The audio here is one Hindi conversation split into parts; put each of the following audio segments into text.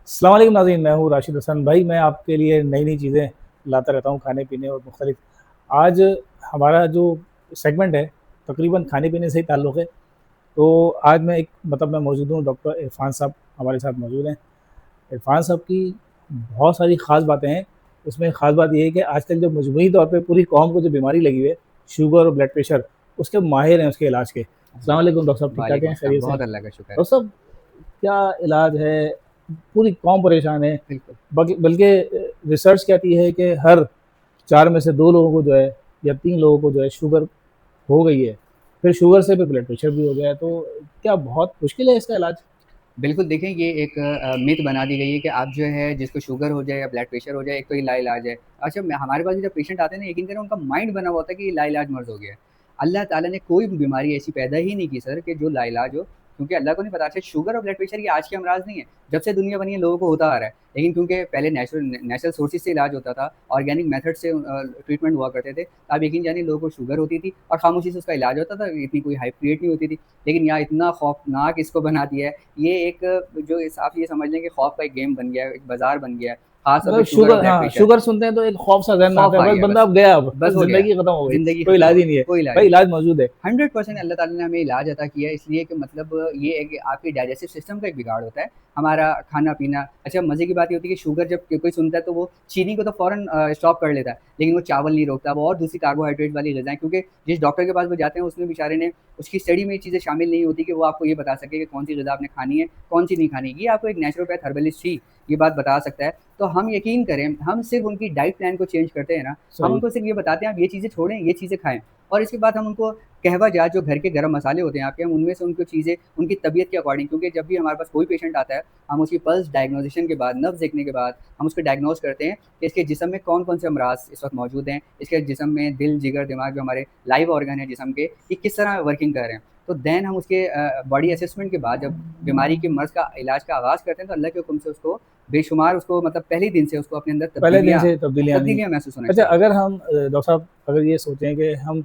अस्सलाम वालेकुम नाज़रीन, मैं हूँ राशिद हसन भाई। मैं आपके लिए नई नई चीज़ें लाता रहता हूँ, खाने पीने और मुख्तलिफ। आज हमारा जो सेगमेंट है तकरीबन खाने पीने से ही ताल्लुक़ है। तो आज मैं मौजूद हूँ, डॉक्टर इरफान साहब हमारे साथ मौजूद हैं। इरफान साहब की बहुत सारी ख़ास बातें हैं। उसमें ख़ास बात ये है कि आजकल जो मजमूई तौर पे पूरी कौम को जो बीमारी लगी हुई है, शुगर और ब्लड प्रेशर, उसके माहिर हैं उसके इलाज के। अस्सलाम वालेकुम डॉक्टर साहब, ठीक ठाक वालेकुम हैं, अस्सलाम, खैरियत से हैं? बहुत अल्लाह का शुक्र डॉक्टर है। साहब, क्या इलाज है? पूरी कौम परेशान है। बिल्कुल। बल्कि रिसर्च कहती है कि हर 4 में से 2 लोगों को जो है या 3 लोगों को जो है शुगर हो गई है। फिर शुगर से फिर ब्लड प्रेशर भी हो गया है, तो क्या बहुत मुश्किल है इसका इलाज? बिल्कुल, देखिए ये एक मिथ बना दी गई है कि आप जो है जिसको शुगर हो जाए या ब्लड प्रेशर हो जाए, एक तो ये लाइलाज है। अच्छा हमारे पास भी जब पेशेंट आते हैं ना, यकीन करें उनका माइंड बना हुआ होता है कि ये लाइलाज मर्ज़ हो गया है। अल्लाह ताला ने कोई भी बीमारी ऐसी पैदा ही नहीं की सर कि जो लाइलाज हो, क्योंकि अल्लाह को नहीं पता। अच्छा शुगर और ब्लड प्रेशर ये आज के अमराज़ नहीं है, जब से दुनिया बनी है लोगों को होता आ रहा है। लेकिन क्योंकि पहले नेचुरल सोर्सेज़ से इलाज होता था, ऑर्गेनिक मेथड से ट्रीटमेंट हुआ करते थे। आप यकीन जानिए लोगों को शुगर होती थी और खामोशी से उसका इलाज होता था, इतनी कोई हाइप क्रिएट नहीं होती थी। लेकिन यहाँ इतना खौफ़नाक इसको बना दिया है, ये एक जो इस आप ये समझ लें कि खौफ का एक गेम बन गया है, एक बाज़ार बन गया है, ख़ास तौर पे मतलब शुगर और शुगर, ब्लड हाँ, प्रेशर। शुगर सुनते हैं तो एक खौफ सा ज़हन में आता खौफ है, आ बस गया बंदा बस, अब गया, अब बस बस हो गया, ज़िंदगी खत्म हो गई, ज़िंदगी कोई खत्म इलाज हो ही गई, नहीं है। कोई इलाज भाई नहीं। इलाज मौजूद है। 100% अल्लाह ताला ने हमें इलाज अता किया है, इसलिए कि मतलब ये है कि आपके डाइजेस्टिव सिस्टम का एक बिगाड़ होता है, हमारा खाना-पीना। अच्छा मज़े की बात ये होती है कि शुगर जब कोई सुनता है तो वो चीनी को तो फ़ौरन स्टॉप कर लेता है, लेकिन वो चावल नहीं रोकता, वो और दूसरी कार्बोहाइड्रेट वाली ग़िज़ाएँ, क्योंकि जिस डॉक्टर के पास वो जाते हैं उसने बेचारे ने उसकी स्टडी में ये चीज़ें शामिल नहीं होती कि वो आपको ये बता सके कि कौन-सी ग़िज़ा आपने खानी है, कौन-सी नहीं खानी है। ये आपको एक नेचुरोपैथ हर्बलिस्ट ही ये बात बता सकता है। तो हम यकीन करें, हम सिर्फ़ उनकी डाइट प्लान को चेंज करते हैं ना, हम सही। उनको सिर्फ़ ये बताते हैं आप ये चीज़ें छोड़ें, ये चीज़ें खाएँ, और इसके बाद हम उनको कहवा जात जो घर के गरम मसाले होते हैं आपके, हम उनमें से उनको चीज़ें उनकी तबीयत के अकॉर्डिंग, क्योंकि जब भी हमारे पास कोई पेशेंट आता है, हम उसकी पल्स डायग्नोज़ेशन के बाद, नब्ज़ देखने के बाद, हम उसको डायग्नोज़ करते हैं कि इसके जिस्म में कौन-कौन से अमराज़ इस वक़्त मौजूद हैं, इसके जिस्म में दिल, जिगर, दिमाग जो हमारे लाइव ऑर्गन है जिस्म के, ये किस तरह वर्किंग कर रहे हैं। तो देन हम उसके बॉडी असेसमेंट के बाद जब बीमारी के मर्ज़ का इलाज का आगाज़ करते हैं, तो अल्लाह के हुक्म से उसको बेशुमार उसको मतलब पहले दिन से उसको अपने अंदर पहले दिन तब्दीलियाँ से तब्दीलियाँ आनी। तब्दीलियाँ महसूस होना अच्छा, चाहिए। अगर हम डॉक्टर साहब अगर ये सोचें कि हम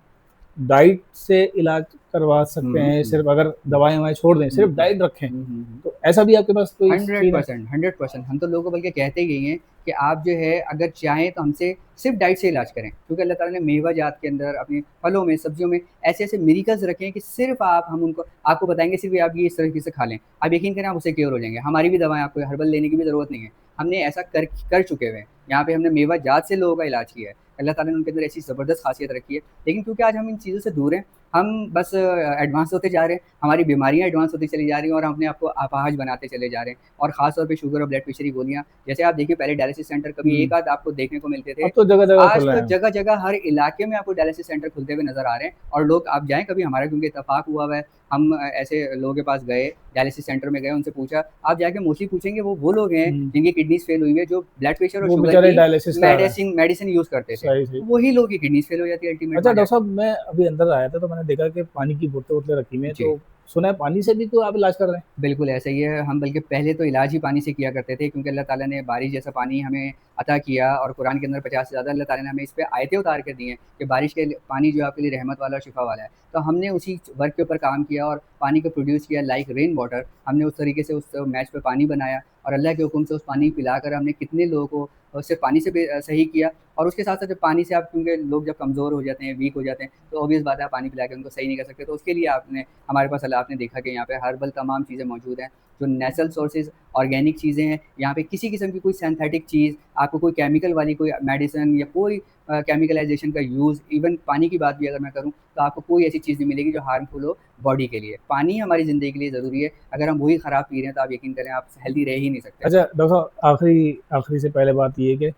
डाइट से इलाज करवा हुँ, सकते हुँ, हैं, हुँ, सिर्फ़ अगर हुँ, दवाएँ ववाएँ छोड़ दें, हुँ, सिर्फ़ हुँ, डाइट रखें, हुँ, हुँ, हुँ। तो ऐसा भी आपके पास कोई चीज़ है? 100%, 100%। हम तो लोगों को बल्कि कहते ही यही हैं कि आप जो है अगर चाहें तो हमसे सिर्फ़ डाइट से इलाज करें, क्योंकि अल्लाह ताला ने मेवा-जात के अंदर अपने फलों में, सब्जियों में ऐसे-ऐसे मिरेकल्स रखे हैं कि सिर्फ़ आप हम उनको आपको बताएँगे, सिर्फ़ ये आप ये इस तरीके से खा लें। आप यकीन करें आप उससे क्योर हो जाएँगे। हमारी भी दवाएँ आपको हर्बल लेने की भी ज़रूरत नहीं है। हमने ऐसा कर कर चुके हुए हैं। यहाँ पे हमने मेवा-जात से लोगों का इलाज किया है। अल्लाह ताला ने उनके अंदर ऐसी ज़बरदस्त ख़ासियत रखी है। लेकिन क्योंकि आज हम इन चीज़ों से दूर हैं, हम बस एडवांस होते जा रहे हैं, हमारी बीमारियाँ एडवांस होती चली जा रही हैं और हम अपने आप को अपाहिज बनाते चले जा रहे हैं। और ख़ास तौर पे शुगर और ब्लड प्रेशर की गोलियाँ, जैसे आप देखिए पहले डायलिसिस सेंटर कभी हुँ, एक आध आपको देखने को मिलते थे। अब तो जगह-जगह आज खुल रहे तो हैं। जगह-जगह हर इलाके में आपको डायलिसिस सेंटर खुलते हुए नज़र आ रहे हैं, और लोग आप जाएँ कभी, हमारा क्योंकि इत्तेफ़ाक हुआ हुआ है, हम ऐसे लोगों के पास गए, डायलिसिस सेंटर में गए, उनसे पूछा, आप जाके मोस्टली पूछेंगे वो लोग हैं हुँ, जिनकी किडनीज़ फ़ेल हुई है, जो ब्लड प्रेशर और वो शुगर बेचारे की डायलिसिस करा रहे हैं। मेडिसिन यूज़ करते थे। सही, सही। वही लोगों की किडनीज़ फ़ेल हो जाती है अल्टीमेट अच्छा वहाँ डॉक्टर जाके। साहब, मैं अभी अंदर आया था तो मैंने देखा कि पानी की बोतलें-वोतलें रखी हुई हैं, जी। तो सुना है पानी से भी तो आप इलाज कर रहे हैं? बिल्कुल, ऐसा ही है। हम बल्कि पहले तो इलाज ही पानी से किया करते थे, क्योंकि अल्लाह ताला ने बारिश जैसा पानी हमें अता किया, और कुरान के अंदर 50 से ज़्यादा अल्लाह ताला ने हमें इस पे आयतें उतार के दी हैं कि बारिश के लिए पानी जो है आपके लिए रहमत वाला और शिफ़ा वाला है। तो हमने उसी वर्क के ऊपर काम किया और पानी को प्रोड्यूस किया लाइक रेन वाटर। हमने उस तरीके से उस मैच पे पानी बनाया, और अल्लाह के हुक्म से उस पानी पिलाकर हमने कितने लोगों को सिर्फ़ पानी से भी सही किया। और उसके साथ-साथ जब पानी से आप, क्योंकि लोग जब कमज़ोर हो जाते हैं, वीक हो जाते हैं, तो ऑब्वियस बात है आप पानी पिला के उनको सही नहीं कर सकते। तो उसके लिए आपने हमारे पास अल्लाह आपने देखा कि यहाँ पे हर्बल तमाम चीज़ें मौजूद हैं, जो नेचुरल सोर्सेज़ ऑर्गेनिक चीज़ें हैं। यहाँ पे किसी किस्म की कोई सिंथेटिक चीज़, आपको कोई केमिकल वाली कोई मेडिसिन या कोई केमिकलाइज़ेशन का यूज़, इवन पानी की बात भी अगर मैं करूँ, तो आपको कोई ऐसी चीज़ नहीं मिलेगी जो हार्मफुल हो बॉडी के लिए। पानी हमारी ज़िंदगी के लिए ज़रूरी है, अगर हम वही ख़राब पी रहे हैं तो आप यकीन करें आप हेल्दी रह ही नहीं सकते। अच्छा डॉक्टर साहब, आखिरी आखिरी से पहले बात ये है कि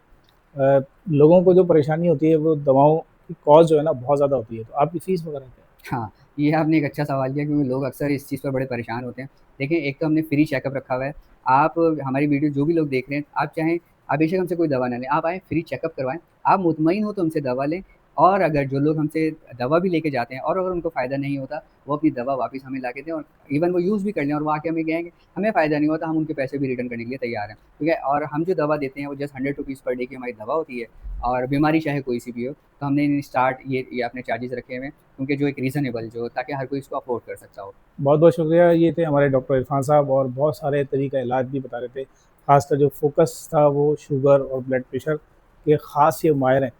लोगों को जो परेशानी होती है वो दवाओं की कॉस्ट जो है ना बहुत ज़्यादा होती है, तो आपकी फ़ीस वगैरह क्या है? हाँ, ये आपने एक अच्छा सवाल किया, क्योंकि लोग अक्सर इस चीज़ पर बड़े परेशान होते हैं। देखिए, एक तो हमने फ्री चेकअप रखा हुआ है। आप हमारी वीडियो जो भी लोग देख रहे हैं, आप चाहें आप बेशक हमसे कोई दवा ना लें, आप आएँ फ्री चेकअप करवाएँ। आप मुतमईन हो तो हमसे दवा लें, और अगर जो लोग हमसे दवा भी लेके जाते हैं और अगर उनको फ़ायदा नहीं होता, वो अपनी दवा वापस हमें लाके दें, और इवन वो यूज़ भी कर लें और वो आके हमें कहें कि हमें फ़ायदा नहीं होता, हम उनके पैसे भी रिटर्न करने के लिए तैयार हैं। ठीक है? और हम जो दवा देते हैं वो जस्ट ₹100 पर डे की हमारी दवा होती है, और बीमारी चाहे कोई सी भी हो, तो हमने स्टार्ट ये अपने चार्जेज़ रखे हुए हैं, क्योंकि जो एक रीज़नेबल जो, ताकि हर कोई इसको अफ़ोर्ड कर सकता हो। बहुत-बहुत शुक्रिया। ये थे हमारे डॉक्टर इरफान साहब और बहुत सारे तरीक़ा इलाज भी बता रहे थे। ख़ासकर जो फ़ोकस था वो शुगर और ब्लड प्रेशर के ख़ास ये माहिर हैं।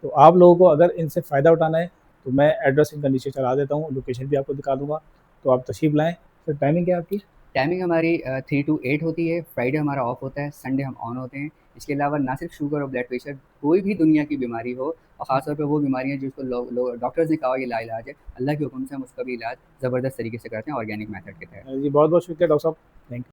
तो आप लोगों को अगर इनसे फ़ायदा उठाना है तो मैं एड्रेस इनका नीचे चला देता हूँ, लोकेशन भी आपको दिखा दूँगा, तो आप तशरीफ़ लाएँ। सर टाइमिंग क्या है आपकी? टाइमिंग हमारी 3 टू 8 होती है, फ्राइडे हमारा ऑफ होता है, संडे हम ऑन होते हैं। इसके अलावा ना सिर्फ शुगर और ब्लड प्रेशर, कोई भी दुनिया की बीमारी हो और ख़ास तौर पे वो बीमारियाँ जिसको डॉक्टर्स ने कहा हो ये लाइलाज है, अल्लाह के हुक्म से हम उसका भी इलाज ज़बरदस्त तरीके से करते हैं ऑर्गेनिक मेथड के तहत। जी बहुत-बहुत शुक्रिया डॉक्टर साहब। Thank you.